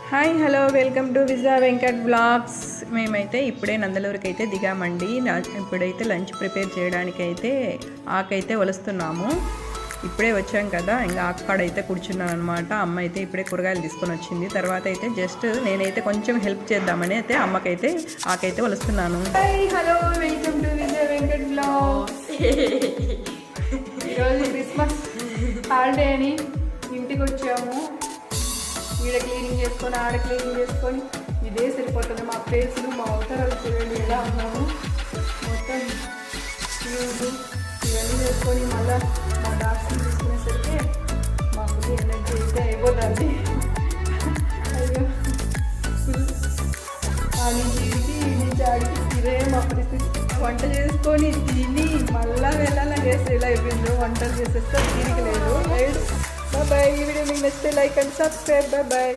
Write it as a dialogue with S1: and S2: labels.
S1: Hi hello welcome to Vija Venkat blogs. మేమైతే ఇప్పుడే నందలూరుకి అయితే దిగామండి. ఇప్పుడైతే లంచ్ ప్రిపేర్ చేయడానికి అయితే ఆకైతే వలుస్తున్నాము. ఇప్పుడే వచ్చాం కదా, ఇంకా అక్కడైతే కూర్చున్నాను అనమాట. అమ్మ అయితే ఇప్పుడే కూరగాయలు తీసుకొని వచ్చింది. తర్వాత అయితే జస్ట్ నేనైతే కొంచెం హెల్ప్ చేద్దామని అయితే అమ్మకైతే ఆకైతే వలుస్తున్నాను. Hi hello welcome to Vija Venkat blogs. ఈరోజు క్రిస్మస్ హాలిడే అని ఇంటికి వచ్చాము. ఈడ క్లీనింగ్ చేసుకొని ఆడ క్లీనింగ్ చేసుకొని ఇదే సరిపోతుంది. మా ప్లేసులు మా అవసరాలు చూడండి ఎలా ఉన్నాము. మొత్తం క్లీన్లు ఇవన్నీ చేసుకొని మళ్ళీ మా డాక్టర్ని తీసుకునేసరికి మాకు ఎనర్జీ అయితే అయిపోతుంది. అయ్యో ఆ నుంచి ఇంటి ఈ నుంచి ఆడికి ఇదే మా పరిస్థితి. వంట చేసుకొని తిని మళ్ళీ వెళ్ళాలని చేస్తే ఇలా అయిపోయిందో. వంటలు చేసేస్తే తీరిక లేదు. బాయ్. ఈ వీడియో మీకు నచ్చితే లైక్ అండ్ సబ్స్క్రైబ్. బాయ్.